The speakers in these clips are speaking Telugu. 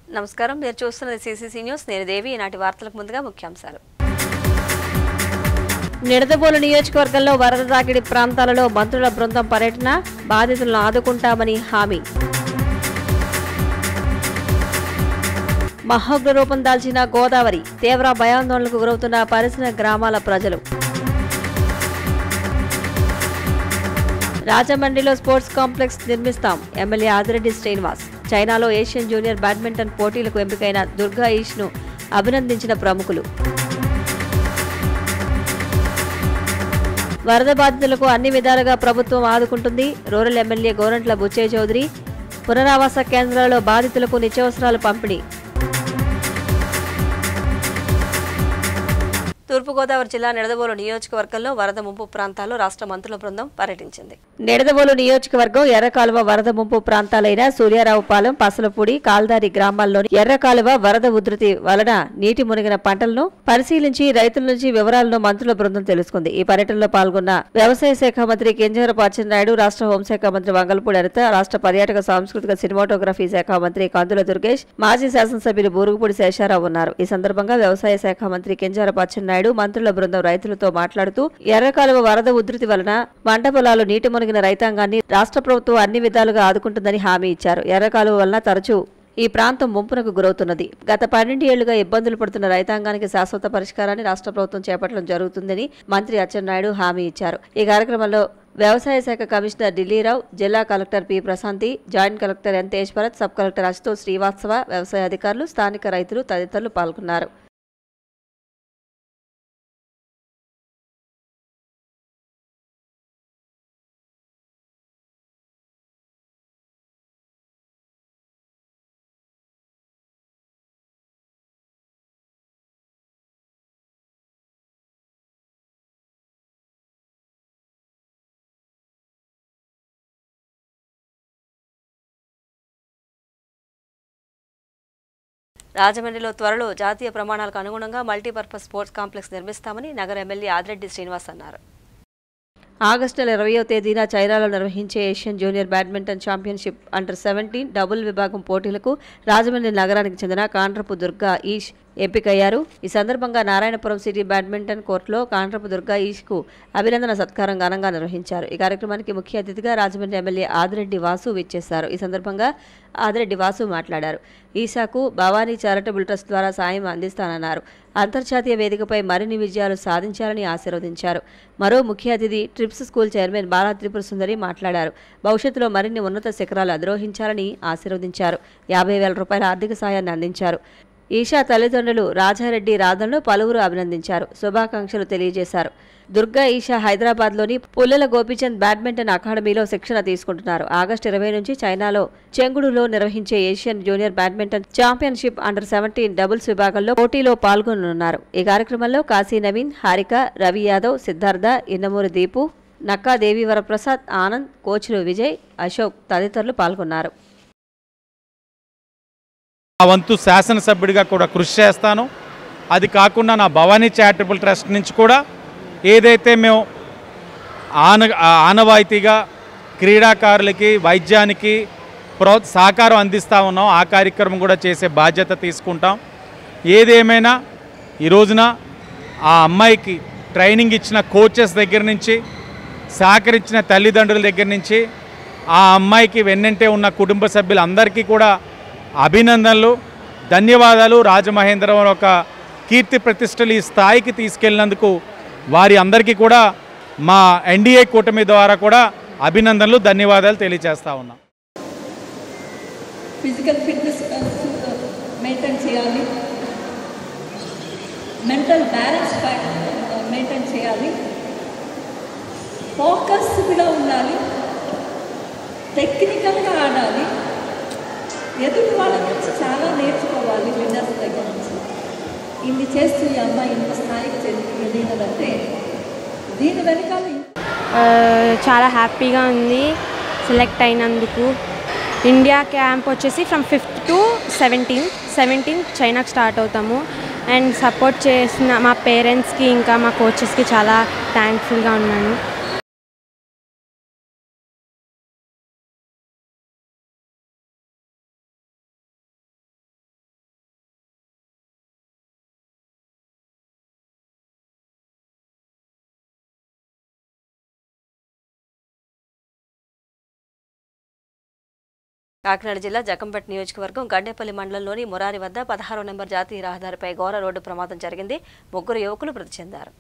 నమస్కారం మీరు చూస్తున్నది సిసిసి న్యూస్ నేను దేవి ఈనాటి వార్తలకు ముందుగా ముఖ్యాంశాలు నిడదవోలు నియోజకవర్గంలో వరద తాకిడి ప్రాంతాలలో మంత్రుల బృందం పర్యటన బాధితులను ఆదుకుంటామని హామీ మహోగ్ర రూపం దాల్చిన గోదావరి తీవ్ర భయాందోళనకు గురవుతున్న పరిసర గ్రామాల ప్రజలు రాజమండ్రిలో స్పోర్ట్స్ కాంప్లెక్స్ నిర్మిస్తాం ఎమ్మెల్యే ఆదిరెడ్డి శ్రీనివాస్ చైనాలో ఏషియన్ జూనియర్ బ్యాడ్మింటన్ పోటీలకు ఎంపికైన దుర్గా ఈష్ను అభినందించిన ప్రముఖులు వరద బాధితులకు అన్ని విధాలుగా ప్రభుత్వం ఆదుకుంటుంది రూరల్ ఎమ్మెల్యే గోరంట్ల బుచ్చయ్య చౌదరి పునరావాస కేంద్రాలలో బాధితులకు నిత్యావసరాలు పంపిణీ తూర్పుగోదావరి జిల్లా నిడదవోలు నియోజకవర్గంలో వరద ముంపు ప్రాంతాల్లో రాష్ట్ర మంత్రుల బృందం పర్యటించింది నిడదవోలు నియోజకవర్గం ఎర్రకాలువ వరద ముంపు ప్రాంతాలైన సూర్యారావుపాలెం పసలపూడి కాల్దారి గ్రామాల్లోని ఎర్రకాలువ వరద ఉధృతి వలన నీటి మునిగిన పంటలను పరిశీలించి రైతుల నుంచి వివరాలను మంత్రుల బృందం తెలుసుకుంది ఈ పర్యటనలో పాల్గొన్న వ్యవసాయ శాఖ మంత్రి కింజరాపు అచ్చెన్నాయుడు రాష్ట్ర హోంశాఖ మంత్రి వంగలపూడి అనిత రాష్ట్ర పర్యాటక సాంస్కృతిక సినిమాటోగ్రఫీ శాఖ మంత్రి కందుల దుర్గేష్ మాజీ శాసనసభ్యులు బూరుగుపూడి శేషారావు ఉన్నారు ఈ సందర్భంగా వ్యవసాయ శాఖ మంత్రి కింజరాపు అచ్చెన్నాయుడు మంత్రుల బృందం రైతులతో మాట్లాడుతూ ఎర్రకాలువ వరద ఉధృతి వలన పంట పొలాలు నీటి మునిగిన రైతాంగాన్ని రాష్ట్ర ప్రభుత్వం అన్ని విధాలుగా ఆదుకుంటుందని హామీ ఇచ్చారు ఎర్రకాలువ వలన తరచూ ఈ ప్రాంతం ముంపునకు గురవుతున్నది గత 12 ఏళ్లుగా ఇబ్బందులు పడుతున్న రైతాంగానికి శాశ్వత పరిష్కారాన్ని రాష్ట్ర ప్రభుత్వం చేపట్టడం జరుగుతుందని మంత్రి అచ్చెన్నాయుడు హామీ ఇచ్చారు ఈ కార్యక్రమంలో వ్యవసాయ శాఖ కమిషనర్ ఢిల్లీరావు జిల్లా collector P Prashanti joint collector ఎన్ తేజ్భరత్ సబ్ కలెక్టర్ అశుతోష్ శ్రీవాత్సవ వ్యవసాయ అధికారులు స్థానిక రైతులు తదితరులు పాల్గొన్నారు రాజమండ్రిలో త్వరలో జాతీయ ప్రమాణాలకు అనుగుణంగా మల్టీపర్పస్ స్పోర్ట్స్ కాంప్లెక్స్ నిర్మిస్తామని నగర ఎమ్మెల్యే ఆదిరెడ్డి శ్రీనివాస్ అన్నారు ఆగస్టు 20వ తేదీన చైనాలో నిర్వహించే Asian junior badminton championship under double విభాగం పోటీలకు రాజమండ్రి నగరానికి చెందిన కాండ్రపు దుర్గా ఈష్ ఎంపికయ్యారు ఈ సందర్భంగా నారాయణపురం సిటీ బ్యాడ్మింటన్ కోర్టులో కాండ్రపు దుర్గా ఈష్కు అభినందన సత్కారం ఘనంగా నిర్వహించారు ఈ కార్యక్రమానికి ముఖ్య అతిథిగా రాజమండ్రి ఎమ్మెల్యే ఆదిరెడ్డి వాసు విచ్చేశారు ఈ సందర్భంగా ఆదిరెడ్డి వాసు మాట్లాడారు ఈషాకు భవానీ చారిటబుల్ ట్రస్ట్ ద్వారా సాయం అందిస్తానన్నారు అంతర్జాతీయ వేదికపై మరిన్ని విజయాలు సాధించాలని ఆశీర్వదించారు మరో ముఖ్య అతిథి Trips school chairman Bala Tripura Sundari మాట్లాడారు భవిష్యత్తులో మరిన్ని ఉన్నత శిఖరాలు అధిరోహించాలని ఆశీర్వదించారు 50,000 రూపాయల ఆర్థిక సాయాన్ని అందించారు ఈషా తల్లిదండ్రులు రాజారెడ్డి రాధన్ను పలువురు అభినందించారు శుభాకాంక్షలు తెలియజేశారు దుర్గా ఈషా హైదరాబాద్లోని పుల్లెల గోపీచంద్ బ్యాడ్మింటన్ అకాడమీలో శిక్షణ తీసుకుంటున్నారు ఆగస్టు 20 నుంచి చైనాలో చెంగుడులో నిర్వహించే Asian junior badminton championship under doubles విభాగంలో పోటీలో పాల్గొననున్నారు ఈ కార్యక్రమంలో కాశీ నవీన్ హారిక రవి యాదవ్ సిద్ధార్థ ఇన్నమూరి దీపు నక్కా దేవి వరప్రసాద్ ఆనంద్ కోచ్లు విజయ్ అశోక్ తదితరులు పాల్గొన్నారు ఆ వంతు శాసనసభ్యుడిగా కూడా కృషి చేస్తాను అది కాకుండా నా భవానీ చారిటబుల్ ట్రస్ట్ నుంచి కూడా ఏదైతే మేము ఆనవాయితీగా క్రీడాకారులకి వైద్యానికి సహకారం అందిస్తూ ఉన్నాం ఆ కార్యక్రమం కూడా చేసే బాధ్యత తీసుకుంటాం ఏదేమైనా ఈ రోజున ఆ అమ్మాయికి ట్రైనింగ్ ఇచ్చిన కోచెస్ దగ్గర నుంచి సహకరించిన తల్లిదండ్రుల దగ్గర నుంచి ఆ అమ్మాయికి వెన్నంటే ఉన్న కుటుంబ సభ్యులందరికీ కూడా అభినందనలు ధన్యవాదాలు రాజమహేంద్రవరం ఒక కీర్తి ప్రతిష్టలు ఈ స్థాయికి తీసుకెళ్ళినందుకు వారి అందరికీ కూడా మా ఎన్డీఏ కూటమి ద్వారా కూడా అభినందనలు ధన్యవాదాలు తెలియజేస్తా ఉన్నాం ఫిజికల్ ఫిట్నెస్ మెయింటైన్ చేయాలి మెంటల్ బ్యాలెన్స్ మెయింటైన్ చేయాలి ఫోకస్డ్గా ఉండాలి టెక్నికల్గా ఆడాలి ఎదుటి వాళ్ళ నుంచి చాలా నేర్చుకోవాలి విన్నర్స్ దగ్గర నుంచి ఇన్ని చేస్తూ ఈ అమ్మాయి ఇంత స్థాయికి వెళ్ళినదంటే దీని వెనకాల చాలా హ్యాపీగా ఉంది సెలెక్ట్ అయినందుకు ఇండియా క్యాంప్ వచ్చేసి ఫ్రమ్ 5th to 17th చైనాకి స్టార్ట్ అవుతాము అండ్ సపోర్ట్ చేసిన మా పేరెంట్స్కి ఇంకా మా కోచెస్కి చాలా థ్యాంక్ఫుల్గా ఉన్నాను కాకినాడ జిల్లా జకంపేట నియోజకవర్గం గండేపల్లి మండలంలోని మురారి వద్ద 16వ నెంబర్ జాతీయ రహదారిపై ఘోర రోడ్డు ప్రమాదం జరిగింది. 3 యువకులు మృతి చెందారు.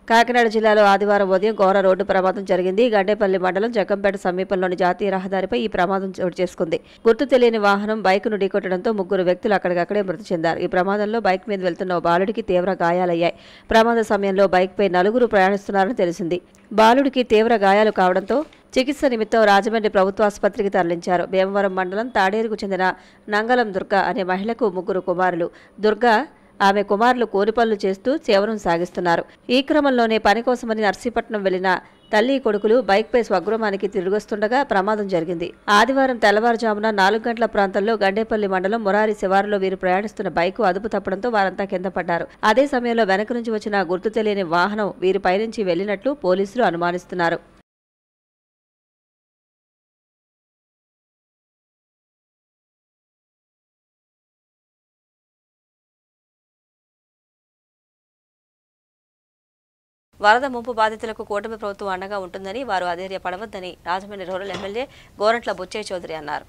కాకినాడ జిల్లాలో ఆదివారం ఉదయం ఘోర రోడ్డు ప్రమాదం జరిగింది. గండేపల్లి మండలం జకంపేట సమీపంలోని జాతీయ రహదారిపై ఈ ప్రమాదం చోటు చేసుకుంది. గుర్తు తెలియని వాహనం బైక్ను ఢీకొట్టడంతో 3 వ్యక్తులు అక్కడికక్కడే మృతి చెందారు. ఈ ప్రమాదంలో బైక్ మీద వెళ్తున్న ఓ బాలుడికి తీవ్ర గాయాలయ్యాయి. ప్రమాద సమయంలో బైక్పై 4 ప్రయాణిస్తున్నారని తెలిసింది. బాలుడికి తీవ్ర గాయాలు కావడంతో చికిత్స నిమిత్తం రాజమండ్రి ప్రభుత్వ ఆసుపత్రికి తరలించారు. భీమవరం మండలం తాడేరుకు చెందిన నంగలం దుర్గా అనే మహిళకు 3 కుమారులు. దుర్గా ఆమె కుమారులు కూలి పనులు చేస్తూ జీవనం సాగిస్తున్నారు. ఈ క్రమంలోనే పని కోసమని నర్సీపట్నం వెళ్లిన తల్లి కొడుకులు బైక్పై స్వగృహానికి తిరిగొస్తుండగా ప్రమాదం జరిగింది. ఆదివారం తెల్లవారుజామున 4 గంటల ప్రాంతంలో గండేపల్లి మండలం మురారి శివారులో వీరు ప్రయాణిస్తున్న బైకు అదుపు తప్పడంతో వారంతా కింద పడ్డారు. అదే సమయంలో వెనక నుంచి వచ్చిన గుర్తు తెలియని వాహనం వీరి పైనుంచి వెళ్లినట్లు పోలీసులు అనుమానిస్తున్నారు. వరద ముంపు బాధితులకు కూటమి ప్రభుత్వం అండగా ఉంటుందని, వారు అధైర్యపడవద్దని రాజమండ్రి రూరల్ ఎమ్మెల్యే గోరంట్ల బుచ్చయ్య చౌదరి అన్నారు.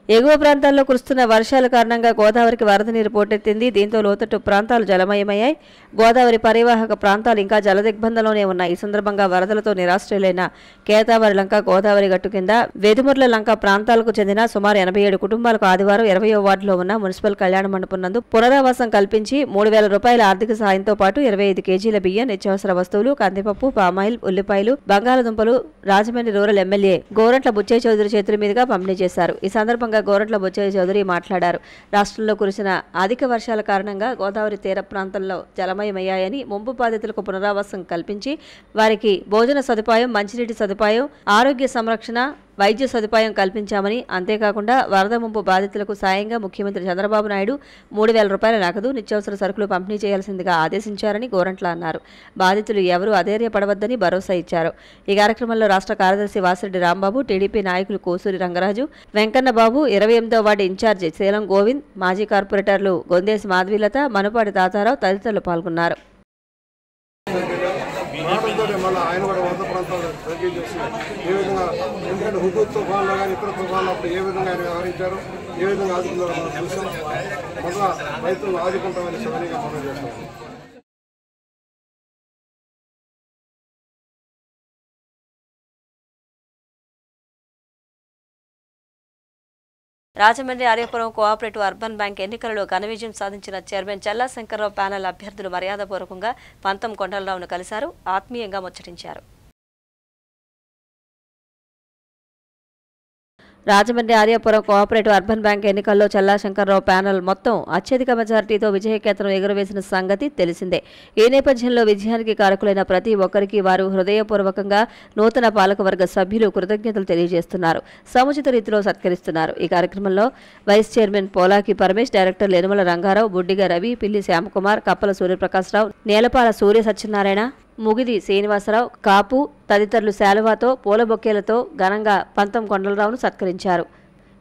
ఎగువ ప్రాంతాల్లో కురుస్తున్న వర్షాల కారణంగా గోదావరికి వరద నీరు పోటెత్తింది. దీంతో లోతట్టు ప్రాంతాలు జలమయమయ్యాయి. గోదావరి పరివాహక ప్రాంతాలు ఇంకా జలదిగ్బంధంలోనే ఉన్నాయి. ఈ సందర్భంగా వరదలతో నిరాశ్రయులైన కేతావరి లంక, గోదావరి గట్టు కింద వెదుముర్ల లంక ప్రాంతాలకు చెందిన సుమారు 87 కుటుంబాలకు ఆదివారం 20వ వార్డులో ఉన్న మున్సిపల్ కళ్యాణ మండపం నందు పునరావాసం కల్పించి 3,000 రూపాయల ఆర్థిక సాయంతో పాటు 25 కేజీల బియ్యం, నిత్యావసర వస్తువులు, కందిపప్పు, పామాయిల్, ఉల్లిపాయలు, బంగాళదుంపలు రాజమండ్రి రూరల్ ఎమ్మెల్యే గోరంట్ల బుచ్చయ్య చౌదరి చేతుల మీదుగా పంపిణీ చేశారు. ఈ సందర్భంగా గోరంట్ల బుచ్చయ్య చౌదరి మాట్లాడారు. రాష్ట్రంలో కురిసిన అధిక వర్షాల కారణంగా గోదావరి తీర ప్రాంతంలో జలమయమయ్యాయని, ముంపు బాధితులకు పునరావాసం కల్పించి వారికి భోజన సదుపాయం, మంచినీటి సదుపాయం, ఆరోగ్య సంరక్షణ, వైద్య సదుపాయం కల్పించామని, అంతేకాకుండా వరద ముంపు బాధితులకు సాయంగా ముఖ్యమంత్రి చంద్రబాబు నాయుడు 3,000 రూపాయల నగదు, నిత్యావసర సరుకులు పంపిణీ చేయాల్సిందిగా ఆదేశించారని గోరంట్ల అన్నారు. బాధితులు ఎవరూ అధైర్యపడవద్దని భరోసా ఇచ్చారు. ఈ కార్యక్రమంలో రాష్ట్ర కార్యదర్శి వాసిరెడ్డి రాంబాబు, టీడీపీ నాయకులు కోసూరి రంగరాజు, వెంకన్నబాబు, 28వ వార్డు ఇన్ఛార్జి శీలం గోవింద్, మాజీ కార్పొరేటర్లు గొందేసి మాధవీలత, మనుపాటి తాతారావు తదితరులు పాల్గొన్నారు. మళ్ళీ ఆయన కూడా వరద ప్రాంతాలు తగ్గి చేసి ఏ విధంగా, ఎందుకంటే హుదూద్ తుఫాన్లో కానీ ఇతర తుఫాన్లు అప్పుడు ఏ విధంగా ఆయన వ్యవహరించారు, ఏ విధంగా ఆదుకున్నారో మనం చూసాం. మొదల రైతులను ఆదుకుంటామని సవనీగా మనం చేస్తాం. Rajahmundry Aryapuram cooperative urban bank ఎన్నికలలో ఘన విజయం సాధించిన చైర్మన్ చల్లా శంకర్రావు ప్యానెల్ అభ్యర్థులు మర్యాదపూర్వకంగా పంతం కొండలరావును కలిశారు. ఆత్మీయంగా ముచ్చటించారు. Rajahmundry Aryapuram cooperative urban bank ఎన్నికల్లో చల్లా శంకర్రావు ప్యానెల్ మొత్తం అత్యధిక మెజారిటీతో విజయకేతనం ఎగురవేసిన సంగతి తెలిసిందే. ఈ నేపథ్యంలో విజయానికి కారకులైన ప్రతి ఒక్కరికి వారు హృదయపూర్వకంగా నూతన పాలకవర్గ సభ్యులు కృతజ్ఞతలు తెలియజేస్తున్నారు, సముచిత రీతిలో సత్కరిస్తున్నారు. ఈ కార్యక్రమంలో vice chairman Polaki Paramesh, director Lenumala Rangarao, Buddiga Ravi, Pilli Shyamakumar, కప్పల సూర్యప్రకాశ్రావు, నేలపాల సూర్య సత్యనారాయణ, ముగిది శ్రీనివాసరావు, కాపు తదితరులు శాలువాతో, పూల బొకేలతో ఘనంగా పంతం కొండలరావును సత్కరించారు.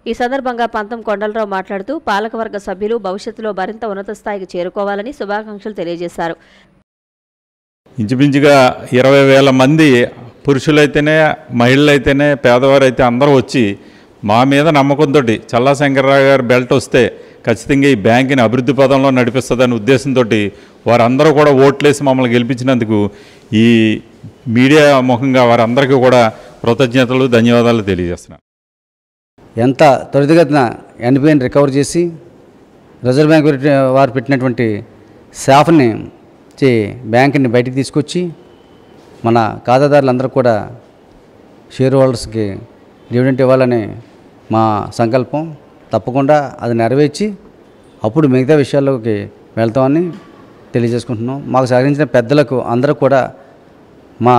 ఈ సందర్భంగా పంతం కొండలరావు మాట్లాడుతూ పాలకవర్గ సభ్యులు భవిష్యత్తులో మరింత ఉన్నత స్థాయికి చేరుకోవాలని శుభాకాంక్షలు తెలియజేశారు. ఇంచుమించుగా 20,000 మంది పురుషులైతేనే, మహిళలైతేనే, పేదవారైతే అందరూ వచ్చి మా మీద నమ్మకంతో చల్లా శంకర్రావు గారు బెల్ట్ వస్తే ఖచ్చితంగా ఈ బ్యాంకుని అభివృద్ధి పదంలో నడిపిస్తుందనే ఉద్దేశంతో వారందరూ కూడా ఓట్లేసి మమ్మల్ని గెలిపించినందుకు ఈ మీడియా ముఖంగా వారందరికీ కూడా కృతజ్ఞతలు, ధన్యవాదాలు తెలియజేస్తున్నాను. ఎంత త్వరితగతిన ఎన్పిఎన్ రికవర్ చేసి రిజర్వ్ బ్యాంక్ వారు పెట్టినటువంటి శాఫ్ని బ్యాంకుని బయటికి తీసుకొచ్చి మన ఖాతాదారులందరూ కూడా షేర్ హోల్డర్స్కి డివిడెంట్ ఇవ్వాలని మా సంకల్పం. తప్పకుండా అది నెరవేర్చి అప్పుడు మిగతా విషయాల్లోకి వెళ్తామని తెలియజేసుకుంటున్నాం. మాకు సహకరించిన పెద్దలకు అందరూ కూడా మా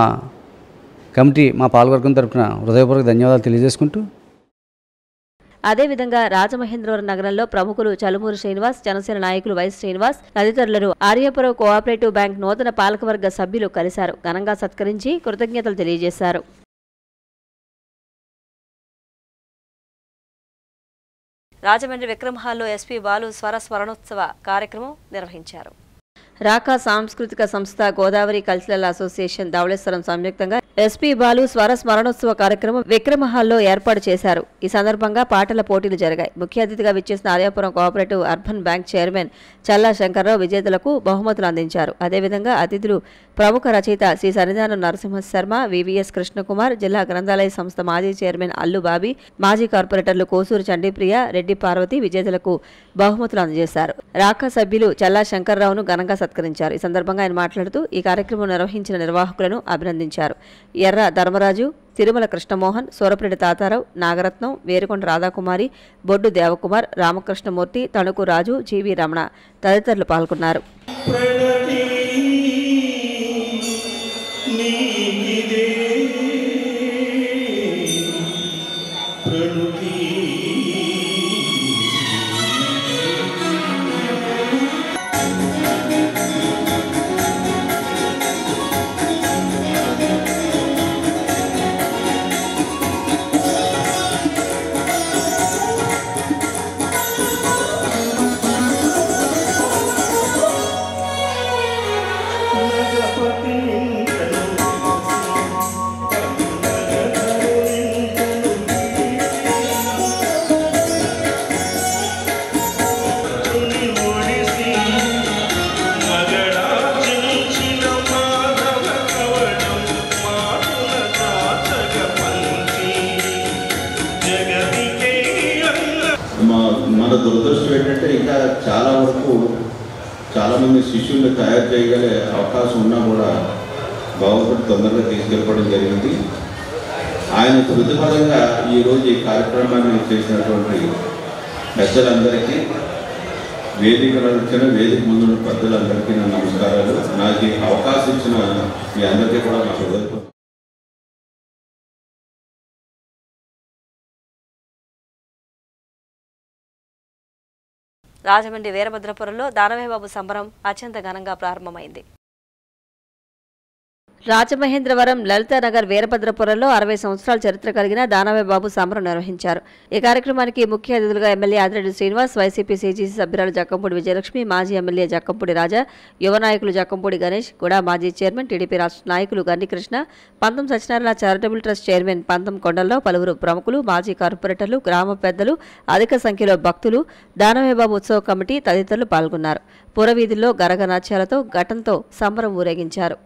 కమిటీ, మా పాలకవర్గం తరఫున హృదయపూర్వక ధన్యవాదాలు తెలియజేసుకుంటూ, అదేవిధంగా రాజమహేంద్రవరం నగరంలో ప్రముఖులు చలుమూరు శ్రీనివాస్, జనసేన నాయకులు వైఎస్ శ్రీనివాస్ తదితరులను ఆర్యపురం కోఆపరేటివ్ బ్యాంక్ నూతన పాలకవర్గ సభ్యులు కలిశారు. ఘనంగా సత్కరించి కృతజ్ఞతలు తెలియజేశారు. రాజమండ్రి విక్రమ్ హాల్లో ఎస్పీ బాలు స్వరస్మరణోత్సవ కార్యక్రమం నిర్వహించారు. రాకా సాంస్కృతిక సంస్థ, గోదావరి కల్చరల్ అసోసియేషన్, ధవళేశ్వరం సంయుక్తంగా ఎస్పీ బాలు స్వర స్మరణోత్సవ కార్యక్రమం విక్రమహాల్లో ఏర్పాటు చేశారు. ఈ సందర్భంగా పాటల పోటీలు జరిగాయి. ముఖ్య అతిథిగా విచ్చేసిన Aryapuram cooperative urban bank chairman Challa Shankarrao విజేతలకు బహుమతులు అందించారు. అదేవిధంగా అతిథులు ప్రముఖ రచయిత శ్రీ సన్నిధానం నరసింహ శర్మ, వివిఎస్ కృష్ణకుమార్, జిల్లా గ్రంథాలయ సంస్థ మాజీ చైర్మన్ అల్లు బాబీ, మాజీ కార్పొరేటర్లు కోసూరు చండీప్రియ, రెడ్డి పార్వతి విజేతలకు బహుమతులు అందజేశారు. రాకా సభ్యులు చల్లా శంకర్రావును ఘనంగా సత్కరించారు. ఈ సందర్భంగా ఆయన మాట్లాడుతూ ఈ కార్యక్రమం నిర్వహించిన నిర్వాహకులను అభినందించారు. ఎర్ర ధర్మరాజు, తిరుమల కృష్ణమోహన్, సూరప్రెడ్డి తాతారావు, నాగరత్నం, వేరుకొండ రాధాకుమారి, బొడ్డు దేవకుమార్, రామకృష్ణమూర్తి, తణుకు రాజు, జీవి రమణ తదితరులు పాల్గొన్నారు. మన దురదృష్టం ఏంటంటే ఇంకా చాలా వరకు చాలామంది శిష్యుల్ని తయారు చేయగలే అవకాశం ఉన్నా కూడా బాగుపడి తొందరగా తీసుకెళ్ళిపోవడం జరిగింది. ఆయన ప్రతిఫలంగా ఈరోజు ఈ కార్యక్రమాన్ని చేసినటువంటి పెద్దలందరికీ, వేదికలు ఇచ్చిన వేదిక ముందున్న పెద్దలందరికీ నా నమస్కారాలు. నాకు ఈ అవకాశం ఇచ్చిన మీ అందరికీ కూడా నా హృదయపూర్వక రాజమండ్రి వీరభద్రపురంలో దానవేబాబు సంబరం అత్యంత ఘనంగా ప్రారంభమైంది. రాజమహేంద్రవరం లలితానగర్ వీరభద్రపురంలో 60 సంవత్సరాల చరిత్ర కలిగిన దానవేబాబు సంబరం నిర్వహించారు. ఈ కార్యక్రమానికి ముఖ్య అతిథులుగా MLA Adireddy Srinivas, YCP CGC సభ్యురాలు జక్కంపూడి విజయలక్ష్మి, మాజీ ఎమ్మెల్యే జక్కంపూడి రాజా, యువ నాయకులు జక్కంపూడి గణేష్, కూడా మాజీ చైర్మన్, టీడీపీ రాష్ట్ర నాయకులు గన్ని కృష్ణ, పంతం సత్యనారాయణ చారిటబుల్ ట్రస్ట్ చైర్మన్ పంతం కొండల్లో పలువురు ప్రముఖులు, మాజీ కార్పొరేటర్లు, గ్రామ పెద్దలు, అధిక సంఖ్యలో భక్తులు, దానవేబాబు ఉత్సవ కమిటీ తదితరులు పాల్గొన్నారు. పురవీధుల్లో గరగనాట్యాలతో ఘటంతో సంబరం ఊరేగించారు.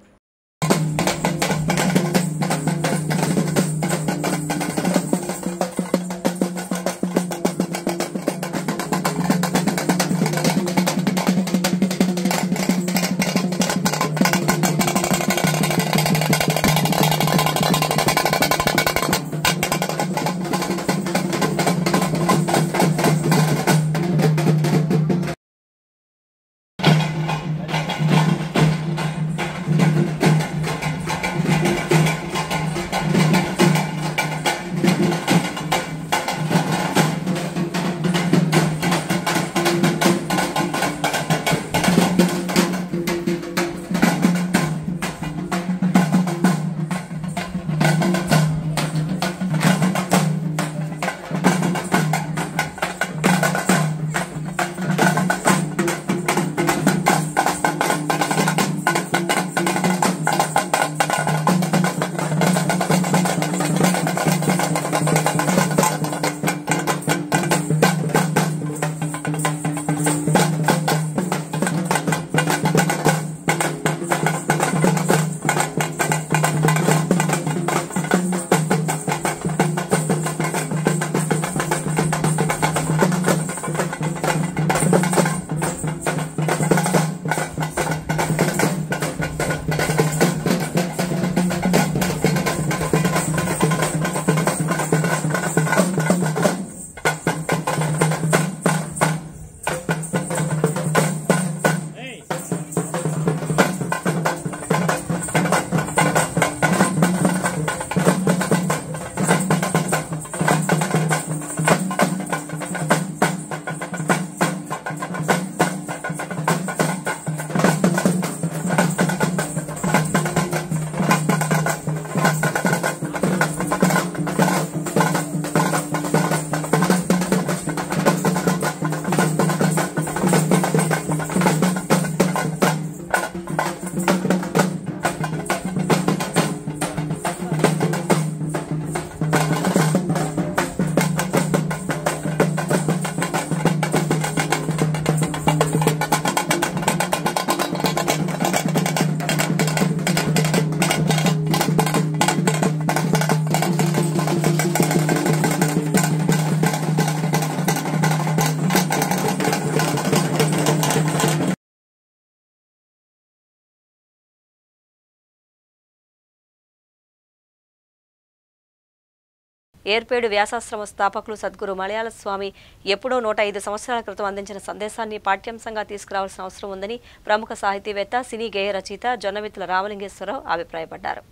ఏర్పేడు వ్యాసాశ్రమ స్థాపకులు సద్గురు మలయాళ స్వామి ఎప్పుడో 105 సంవత్సరాల క్రితం అందించిన సందేశాన్ని పాఠ్యాంశంగా తీసుకురావాల్సిన అవసరం ఉందని ప్రముఖ సాహితీవేత్త సినీ గేయ రచయిత జొన్నవిత్తుల రామలింగేశ్వరరావు అభిప్రాయపడ్డారు.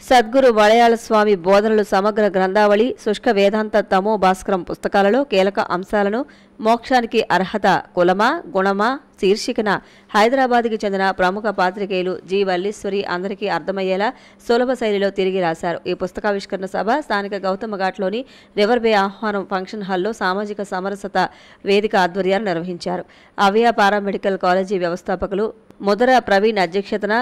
సద్గురు మలయాళ స్వామి బోధనలు సమగ్ర గ్రంథావళి శుష్క వేదాంత తమో భాస్కరం పుస్తకాలలో కీలక అంశాలను మోక్షానికి అర్హత కులమా గుణమా శీర్షికన హైదరాబాద్కి చెందిన ప్రముఖ పాత్రికేయులు జి వల్లీశ్వరి అందరికీ అర్థమయ్యేలా సులభ శైలిలో తిరిగి రాశారు. ఈ పుస్తకావిష్కరణ సభ స్థానిక గౌతమ ఘాట్లోని రివర్ బే ఆహ్వానం ఫంక్షన్ హాల్లో సామాజిక సమరసత వేదిక ఆధ్వర్యాలు నిర్వహించారు. అవియా పారామెడికల్ కాలేజీ వ్యవస్థాపకులు ముదర ప్రవీణ్ అధ్యక్షతన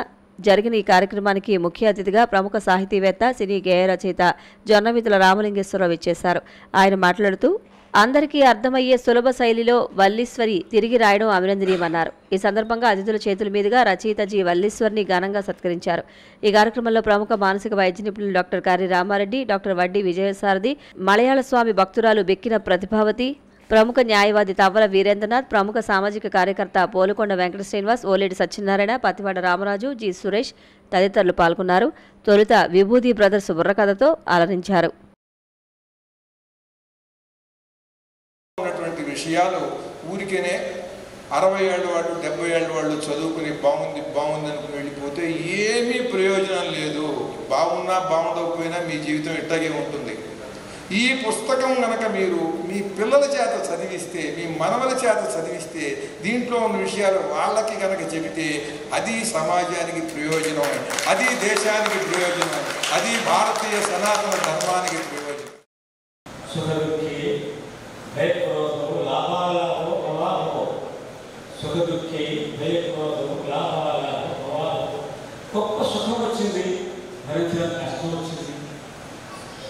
జరిగిన ఈ కార్యక్రమానికి ముఖ్య అతిథిగా ప్రముఖ సాహితీవేత్త సినీ గేయ రచయిత జొన్నవిత్తుల రామలింగేశ్వరరావు ఇచ్చేశారు. ఆయన మాట్లాడుతూ అందరికీ అర్థమయ్యే సులభ శైలిలో వల్లీశ్వరి తిరిగి రాయడం అభినందనీయమన్నారు. ఈ సందర్భంగా అతిథుల చేతుల మీదుగా రచయిత జి వల్లీశ్వరిని ఘనంగా సత్కరించారు. ఈ కార్యక్రమంలో ప్రముఖ మానసిక వైద్య నిపుణులు డాక్టర్ కర్రి రామారెడ్డి, డాక్టర్ వడ్డీ విజయసారథి, మలయాళ స్వామి భక్తురాలు బెక్కిన ప్రతిభావతి, ప్రముఖ న్యాయవాది తవ్వల వీరేంద్రనాథ్, ప్రముఖ సామాజిక కార్యకర్త పోలుకొండ వెంకట శ్రీనివాస్, ఓలేడి సత్యనారాయణ, పతివాడ రామరాజు, జి సురేష్ తదితరులు పాల్గొన్నారు. తొలుత విభూది బ్రదర్స్ బుర్రకథతో అలరించారు. విషయాలు ఊరికేనే 60 ఏళ్ళ వాళ్ళు 70 ఏళ్ళ వాళ్ళు చదువుకుని బాగుంది అనుకుని వెళ్ళిపోతే ఏమీ ప్రయోజనం లేదు. బాగున్నా బాగుండకపోయినా మీ జీవితం ఇట్టాగే ఉంటుంది. ఈ పుస్తకం కనుక మీరు మీ పిల్లల చేత చదివిస్తే, మీ మనవల చేత చదివిస్తే, దీంట్లో ఉన్న విషయాలు వాళ్ళకి కనుక చెబితే అది సమాజానికి ప్రయోజనం, అది దేశానికి ప్రయోజనం, అది భారతీయ సనాతన ధర్మానికి ప్రయోజనం. గొప్ప సుఖం వచ్చింది, భరించడానికి కష్టం వచ్చింది,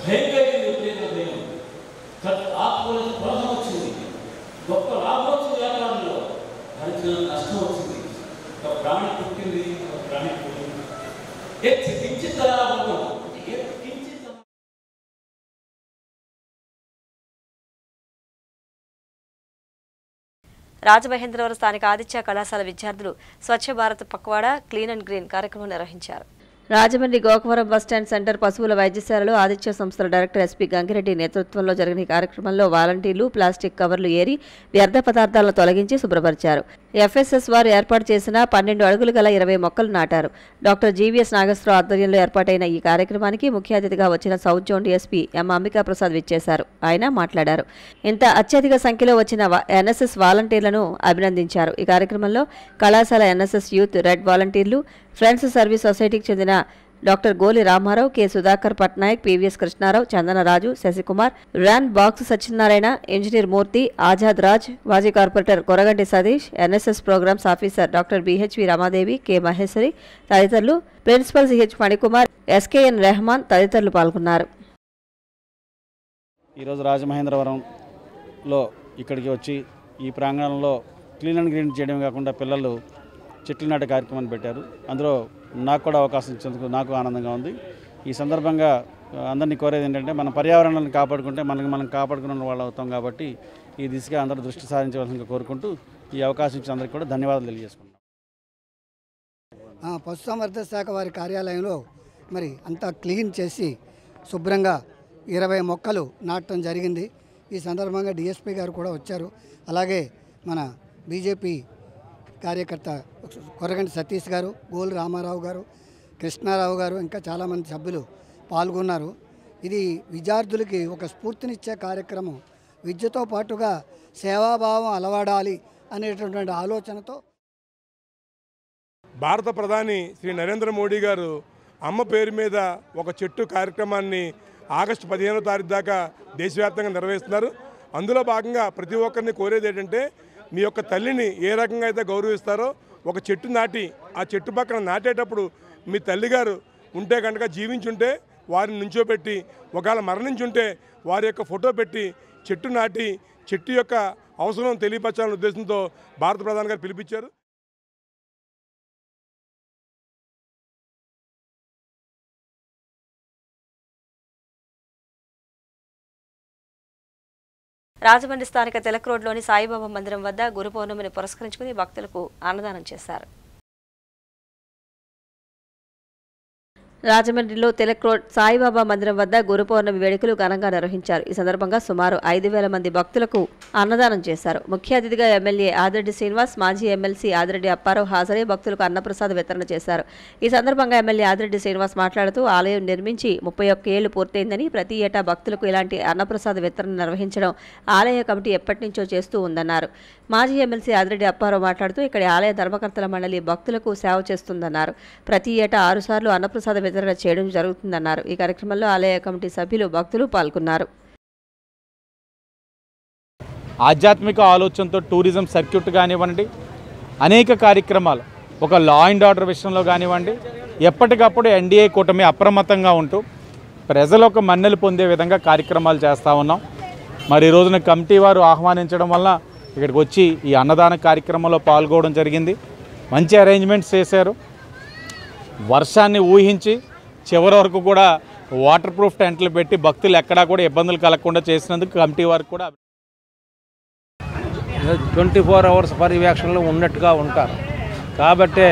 భయంకరమైన విపరీతం ఆత్మలకు క్రోధం వచ్చింది, గొప్ప లాభం వచ్చింది, వ్యాపారంలో భరించడానికి నష్టం వచ్చింది, ఒక ప్రాణి పుట్టింది, ఒక ప్రాణి పుట్టింది. కించిత్ లాభం రాజమహేంద్రవరం స్థానిక ఆదిత్య కళాశాల విద్యార్థులు Swachh Bharat Pakhwada clean and green కార్యక్రమం నిర్వహించారు. రాజమండ్రి గోకవరం బస్టాండ్ సెంటర్ పశువుల వైద్యశాలలో ఆదిత్య సంస్థల డైరెక్టర్ ఎస్పీ గంగిరెడ్డి నేతృత్వంలో జరిగిన ఈ కార్యక్రమంలో వాలంటీర్లు ప్లాస్టిక్ కవర్లు ఏరి వ్యర్థ పదార్థాలను తొలగించి శుభ్రపరిచారు. ఎఫ్ఎస్ఎస్ వారు ఏర్పాటు చేసిన 12 అడుగులు గల 20 మొక్కలు నాటారు. డాక్టర్ జీవీఎస్ నాగేశ్వరరావు ఆధ్వర్యంలో ఏర్పాటైన ఈ కార్యక్రమానికి ముఖ్య అతిథిగా వచ్చిన సౌత్ జోన్ ఎస్పీ ఎం అంబికా ప్రసాద్ విచ్చేశారు. ఆయన మాట్లాడారు. ఇంత అత్యధిక సంఖ్యలో వచ్చిన ఎన్ఎస్ఎస్ వాలంటీర్లను అభినందించారు. ఈ కార్యక్రమంలో కళాశాల ఎన్ఎస్ఎస్ యూత్ రెడ్ వాలంటీర్లు, ఫ్రెండ్స్ సర్వీస్ సొసైటీకి చెందిన doctor Goli Ramarao, K Sudhakar Patnaik, PVS Krishnarao, Chandanaraju, Sasikumar, Ryan box Satyanarayana, engineer Murthy, Azad Raj, మాజీ corporator Koraganti Satish, NSS programmes officer doctor BHV Ramadevi, K Maheshwari తదితరులు, principal CH Manikumar, SKN Rehman తదితరులు పాల్గొన్నారు. ఈరోజు రాజమహేంద్రవరంలో ఇక్కడికి వచ్చి ఈ ప్రాంగణంలో క్లీన్ అండ్ గ్రీన్ చేయడం కాకుండా పిల్లలు చెట్లు నాటే కార్యక్రమాన్ని పెట్టారు. అందులో నాకు కూడా అవకాశం ఇచ్చేందుకు నాకు ఆనందంగా ఉంది. ఈ సందర్భంగా అందరినీ కోరేది ఏంటంటే మన పర్యావరణాన్ని కాపాడుకుంటే మనం కాపాడుకున్న వాళ్ళు అవుతాం. కాబట్టి ఈ దిశగా అందరూ దృష్టి సారించవలసిందిగా కోరుకుంటూ ఈ అవకాశం ఇచ్చిన అందరికీ కూడా ధన్యవాదాలు తెలియజేసుకుంటాం. పశుసంవర్ధక శాఖ వారి కార్యాలయంలో మరి అంతా క్లీన్ చేసి శుభ్రంగా 20 మొక్కలు నాటడం జరిగింది. ఈ సందర్భంగా డిఎస్పీ గారు కూడా వచ్చారు. అలాగే మన బీజేపీ కార్యకర్త కొరగంటి సతీష్ గారు, గోలు రామారావు గారు, కృష్ణారావు గారు, ఇంకా చాలామంది సభ్యులు పాల్గొన్నారు. ఇది విద్యార్థులకి ఒక స్ఫూర్తినిచ్చే కార్యక్రమం. విద్యతో పాటుగా సేవాభావం అలవాడాలి అనేటటువంటి ఆలోచనతో భారత ప్రధాని శ్రీ నరేంద్ర మోడీ గారు అమ్మ పేరు మీద ఒక చెట్టు కార్యక్రమాన్ని ఆగస్టు 15వ తారీఖు దాకా దేశవ్యాప్తంగా నిర్వహిస్తున్నారు. అందులో భాగంగా ప్రతి ఒక్కరిని కోరేది ఏంటంటే మీ యొక్క తల్లిని ఏ రకంగా అయితే గౌరవిస్తారో ఒక చెట్టు నాటి ఆ చెట్టు పక్కన నాటేటప్పుడు మీ తల్లిగారు ఉంటే కనుక జీవించుంటే వారిని నుంచోబెట్టి, ఒకవేళ మరణించుంటే వారి యొక్క ఫోటో పెట్టి చెట్టు నాటి చెట్టు యొక్క అవసరం తెలియపరచాలనే ఉద్దేశంతో భారత ప్రధాని గారు పిలిపించారు. రాజమండ్రి స్థానిక తిలక్ రోడ్లోని సాయిబాబా మందిరం వద్ద గురు పౌర్ణమిని పురస్కరించుకుని భక్తులకు అన్నదానం చేశారు. రాజమండ్రిలో తిలక్ రోడ్ సాయిబాబా మందిరం వద్ద గురు పౌర్ణమి వేడుకలు ఘనంగా నిర్వహించారు. ఈ సందర్భంగా సుమారు 5,000 మంది భక్తులకు అన్నదానం చేశారు. ముఖ్య అతిథిగా ఎమ్మెల్యే ఆదిరెడ్డి శ్రీనివాస్, మాజీ ఎమ్మెల్సీ ఆదిరెడ్డి అప్పారావు హాజరై భక్తులకు అన్నప్రసాద వితరణ చేశారు. ఈ సందర్భంగా ఎమ్మెల్యే ఆదిరెడ్డి శ్రీనివాస్ మాట్లాడుతూ ఆలయం నిర్మించి 31 ఏళ్లు పూర్తయిందని, ప్రతి ఏటా భక్తులకు ఇలాంటి అన్నప్రసాద వితరణ నిర్వహించడం ఆలయ కమిటీ ఎప్పటి నుంచో చేస్తూ ఉందన్నారు. మాజీ ఎమ్మెల్సీ ఆదిరెడ్డి అప్పారావు మాట్లాడుతూ ఇక్కడి ఆలయ ధర్మకర్తల మండలి భక్తులకు సేవ చేస్తుందన్నారు. ప్రతి ఏటా 6 సార్లు అన్నప్రసాద వితరణ చేయడం జరుగుతుందన్నారు. ఈ కార్యక్రమంలో ఆలయ కమిటీ సభ్యులు, భక్తులు పాల్గొన్నారు. ఆధ్యాత్మిక ఆలోచనతో టూరిజం సర్క్యూట్ కానివ్వండి, అనేక కార్యక్రమాలు, ఒక లా అండ్ ఆర్డర్ విషయంలో కానివ్వండి, ఎప్పటికప్పుడు ఎన్డీఏ కూటమి అప్రమత్తంగా ఉంటూ ప్రజలు ఒక మన్నెలు పొందే విధంగా కార్యక్రమాలు చేస్తూ ఉన్నాం. మరి ఈ రోజున కమిటీ వారు ఆహ్వానించడం వల్ల ఇక్కడికి వచ్చి ఈ అన్నదాన కార్యక్రమంలో పాల్గొనడం జరిగింది. మంచి అరేంజ్మెంట్స్ చేశారు. వర్షాన్ని ఊహించి చివరి వరకు కూడా వాటర్ ప్రూఫ్ టెంట్లు పెట్టి భక్తులు ఎక్కడా కూడా ఇబ్బందులు కలగకుండా చేసినందుకు కమిటీ వారికి కూడా 24 అవర్స్ పర్యవేక్షణలో ఉన్నట్టుగా ఉంటారు. కాబట్టే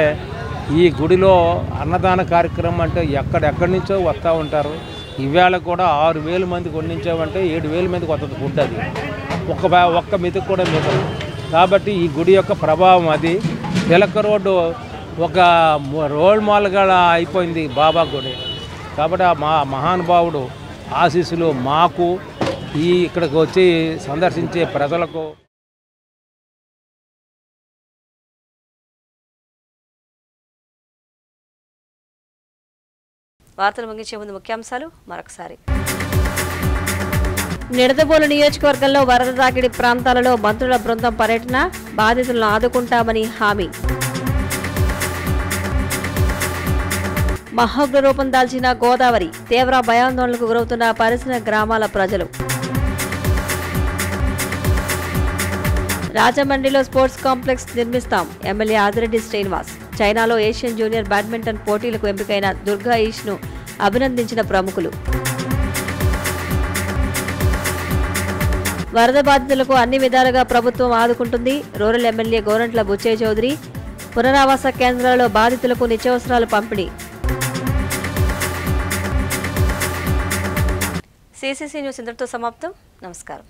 ఈ గుడిలో అన్నదాన కార్యక్రమం అంటే ఎక్కడెక్కడి నుంచో వస్తూ ఉంటారు. ఈవేళ కూడా 6,000 మందికి వండించామంటే 7,000 మందికి వస్తుంది ఫుడ్. అది ఒక్క మెతుకు కూడా మిగలదు. కాబట్టి ఈ గుడి యొక్క ప్రభావం అది. తిలక్ రోడ్డు ఒక రోల్ మాల్గా అయిపోయింది బాబా గుడి. కాబట్టి మా మహానుభావుడు ఆశీస్సులు మాకు, ఇక్కడికి వచ్చి సందర్శించే ప్రజలకు. వార్తలు ముగించే ముందు ముఖ్యాంశాలు మరొకసారి. నిడదవోలు నియోజకవర్గంలో వరద తాకిడి ప్రాంతాలలో మంత్రుల బృందం పర్యటన, బాధితులను ఆదుకుంటామని హామీ. మహోగ్ర రూపం దాల్చిన గోదావరి, తీవ్ర భయాందోళనకు గురవుతున్న పరిసర గ్రామాల ప్రజలు. రాజమండ్రిలో స్పోర్ట్స్ కాంప్లెక్స్ నిర్మిస్తాం, ఎమ్మెల్యే ఆదిరెడ్డి శ్రీనివాస్. చైనాలో ఏషియన్ జూనియర్ బ్యాడ్మింటన్ పోటీలకు ఎంపికైన దుర్గా ఈష్ను అభినందించిన ప్రముఖులు. వరద బాధితులకు అన్ని విధాలుగా ప్రభుత్వం ఆదుకుంటుంది, రూరల్ ఎమ్మెల్యే గోరంట్ల బుచ్చయ్య చౌదరి. పునరావాస కేంద్రాల్లో బాధితులకు నిత్యావసరాలు పంపిణీ. CCC న్యూస్ ఇంతటితో సమాప్తం. నమస్కారం.